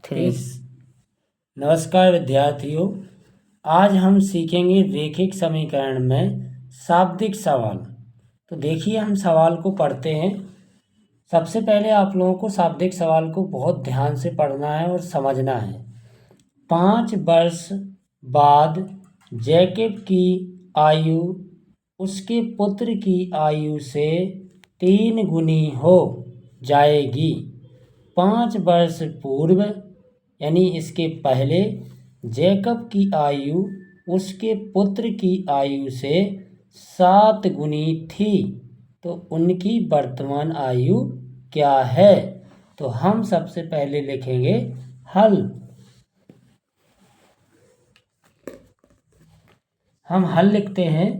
3। नमस्कार विद्यार्थियों, आज हम सीखेंगे रेखिक समीकरण में शाब्दिक सवाल। तो देखिए, हम सवाल को पढ़ते हैं। सबसे पहले आप लोगों को शाब्दिक सवाल को बहुत ध्यान से पढ़ना है और समझना है। 5 वर्ष बाद जैकब की आयु उसके पुत्र की आयु से 3 गुनी हो जाएगी। 5 वर्ष पूर्व यानी इसके पहले जैकब की आयु उसके पुत्र की आयु से 7 गुनी थी, तो उनकी वर्तमान आयु क्या है? तो हम सबसे पहले लिखेंगे हल। हम हल लिखते हैं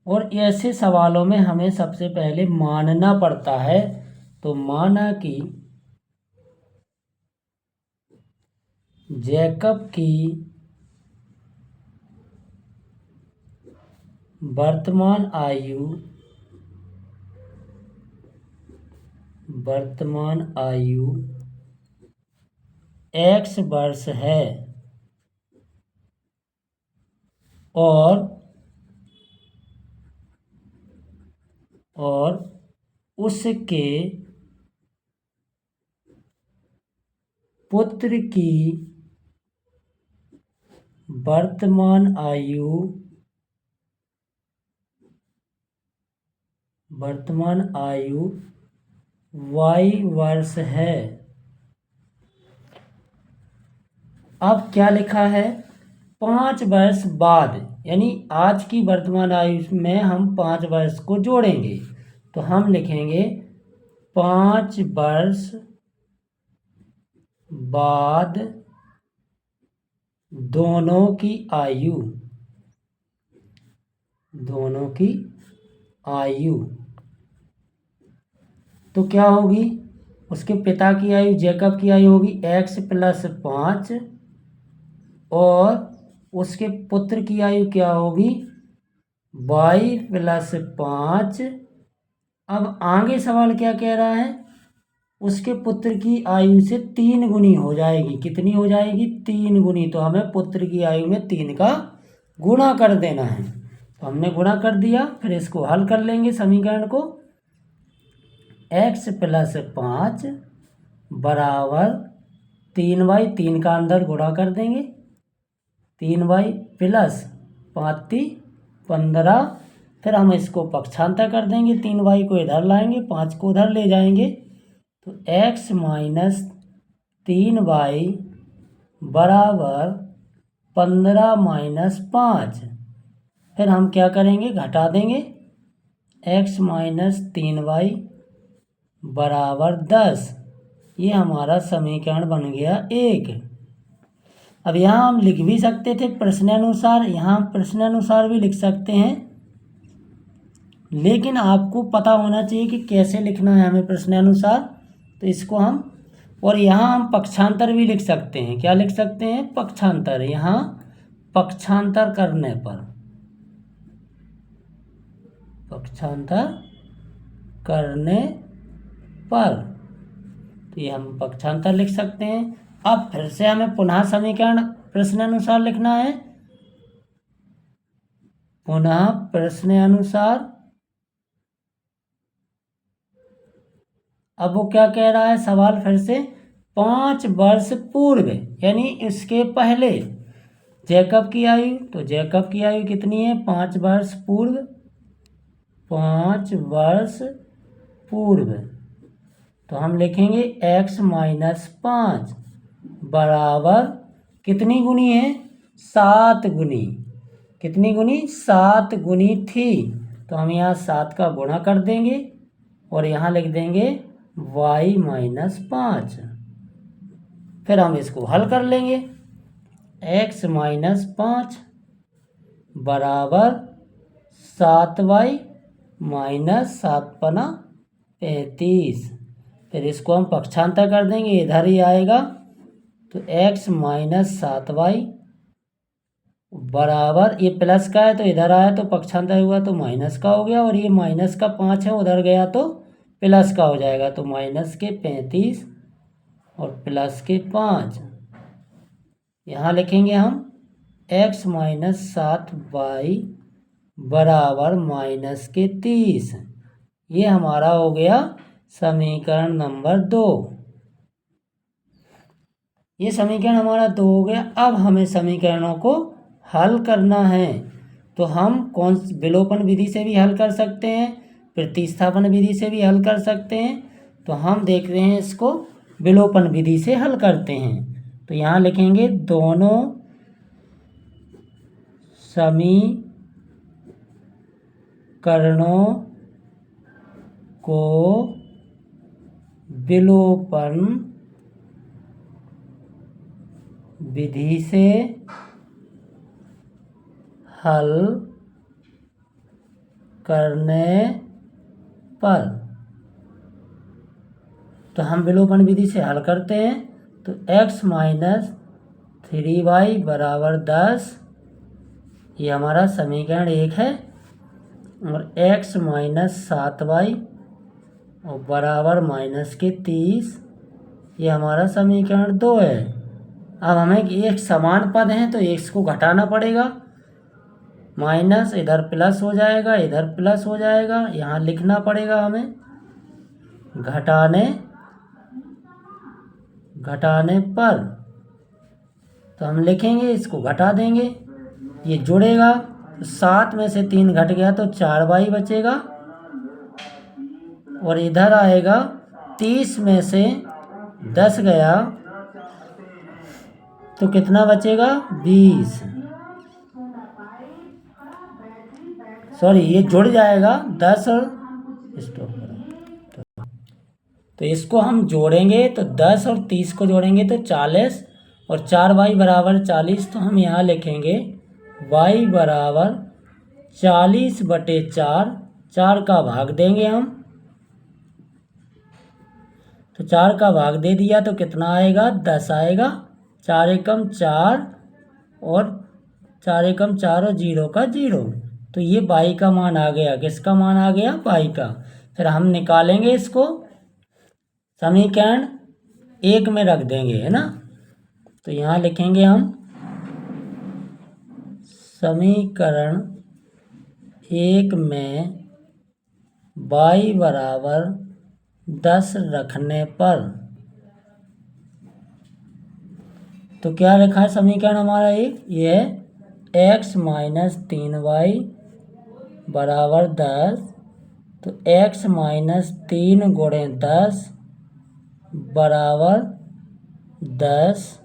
और ऐसे सवालों में हमें सबसे पहले मानना पड़ता है। तो माना कि जैकब की वर्तमान आयु x वर्ष है और उसके पुत्र की वर्तमान आयु y वर्ष है। अब क्या लिखा है? 5 वर्ष बाद, यानी आज की वर्तमान आयु में हम 5 वर्ष को जोड़ेंगे। तो हम लिखेंगे 5 वर्ष बाद दोनों की आयु तो क्या होगी? उसके पिता की आयु, जैकब की आयु होगी x + 5 और उसके पुत्र की आयु क्या होगी? y + 5। अब आगे सवाल क्या कह रहा है? उसके पुत्र की आयु से 3 गुनी हो जाएगी। कितनी हो जाएगी? 3 गुनी। तो हमें पुत्र की आयु में 3 का गुणा कर देना है। तो हमने गुणा कर दिया, फिर इसको हल कर लेंगे समीकरण को। x + 5 बराबर 3y, 3 का अंदर गुणा कर देंगे, 3y + 5 15। फिर हम इसको पक्षांतर कर देंगे, 3y को इधर लाएंगे, 5 को उधर ले जाएंगे। तो x - 3y बराबर 15 - 5। फिर हम क्या करेंगे? घटा देंगे। x - 3y बराबर 10। ये हमारा समीकरण बन गया 1। अब यहाँ हम लिख भी सकते थे प्रश्नानुसार, यहाँ हम प्रश्नानुसार भी लिख सकते हैं, लेकिन आपको पता होना चाहिए कि कैसे लिखना है हमें प्रश्नानुसार। तो इसको हम, और यहाँ हम पक्षांतर भी लिख सकते हैं। क्या लिख सकते हैं? पक्षांतर। यहाँ पक्षांतर करने पर तो ये हम पक्षांतर लिख सकते हैं। अब फिर से हमें पुनः समीकरण प्रश्नानुसार लिखना है। पुनः प्रश्नानुसार। अब वो क्या कह रहा है सवाल? फिर से 5 वर्ष पूर्व, यानी इसके पहले जैकब की आयु। तो जैकब की आयु कितनी है? 5 वर्ष पूर्व। 5 वर्ष पूर्व। तो हम लिखेंगे x - 5 बराबर कितनी गुनी है? 7 गुनी। कितनी गुनी? 7 गुनी थी। तो हम यहाँ 7 का गुणा कर देंगे और यहाँ लिख देंगे y - 5। फिर हम इसको हल कर लेंगे। x - 5 बराबर 7y - 7 × 35। फिर इसको हम पक्षांतर कर देंगे, इधर ही आएगा। तो x - 7y बराबर, ये प्लस का है तो इधर आया तो पक्षांतर हुआ तो माइनस का हो गया, और ये -5 है उधर गया तो प्लस का हो जाएगा। तो -35 और प्लस के 5। यहाँ लिखेंगे हम x माइनस 7y बराबर माइनस के 30। ये हमारा हो गया समीकरण नंबर 2। ये समीकरण हमारा 2 हो गया। अब हमें समीकरणों को हल करना है। तो हम कौन विलोपन विधि से भी हल कर सकते हैं, प्रतिस्थापन विधि से भी हल कर सकते हैं। तो हम देख रहे हैं इसको विलोपन विधि से हल करते हैं। तो यहाँ लिखेंगे दोनों समीकरणों को विलोपन विधि से हल करने पर, तो हम विलोपन विधि से हल करते हैं। तो x माइनस 3y बराबर 10, ये हमारा समीकरण 1 है। और x माइनस 7y और बराबर माइनस के 30, ये हमारा समीकरण 2 है। अब हमें एक समान पद हैं तो x को घटाना पड़ेगा। माइनस इधर प्लस हो जाएगा, इधर प्लस हो जाएगा। यहाँ लिखना पड़ेगा हमें घटाने पर। तो हम लिखेंगे, इसको घटा देंगे, ये जुड़ेगा। तो 7 में से 3 घट गया तो 4y बचेगा। और इधर आएगा 30 में से 10 गया तो कितना बचेगा 20। सॉरी, ये जुड़ जाएगा 10 और स्टॉप। तो इसको हम जोड़ेंगे तो 10 और 30 को जोड़ेंगे तो 40 और 4y बराबर 40। तो हम यहाँ लिखेंगे y बराबर 40/4। 4 का भाग देंगे हम, तो 4 का भाग दे दिया तो कितना आएगा 10 आएगा। 4 एकम 4 और 4 एकम 4 और 0 का 0। तो ये y का मान आ गया। किसका मान आ गया? y का। फिर हम निकालेंगे इसको, समीकरण 1 में रख देंगे, है ना। तो यहाँ लिखेंगे हम समीकरण 1 में y बराबर 10 रखने पर, तो क्या लिखा है समीकरण हमारा ये है x माइनस 3y बराबर 10। तो x माइनस 3 गुणे 10 बराबर 10।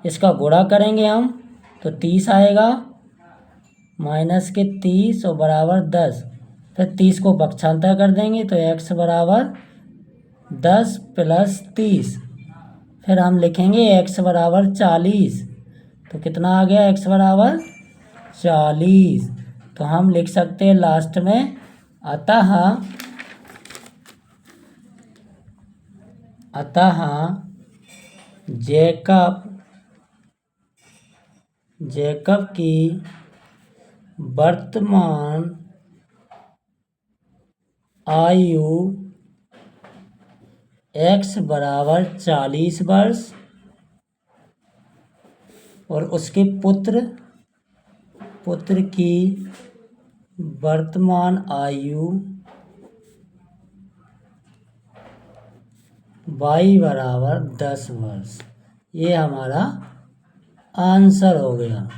इसका गुणा करेंगे हम तो 30 आएगा, माइनस के 30 और बराबर 10। फिर 30 को पक्षांतर कर देंगे तो x बराबर 10 प्लस 30। फिर हम लिखेंगे x बराबर 40। तो कितना आ गया x बराबर 40। तो हम लिख सकते हैं लास्ट में अतः जैकब की वर्तमान आयु x बराबर 40 वर्ष और उसके पुत्र की वर्तमान आयु y बराबर 10 वर्ष। ये हमारा आंसर हो गया।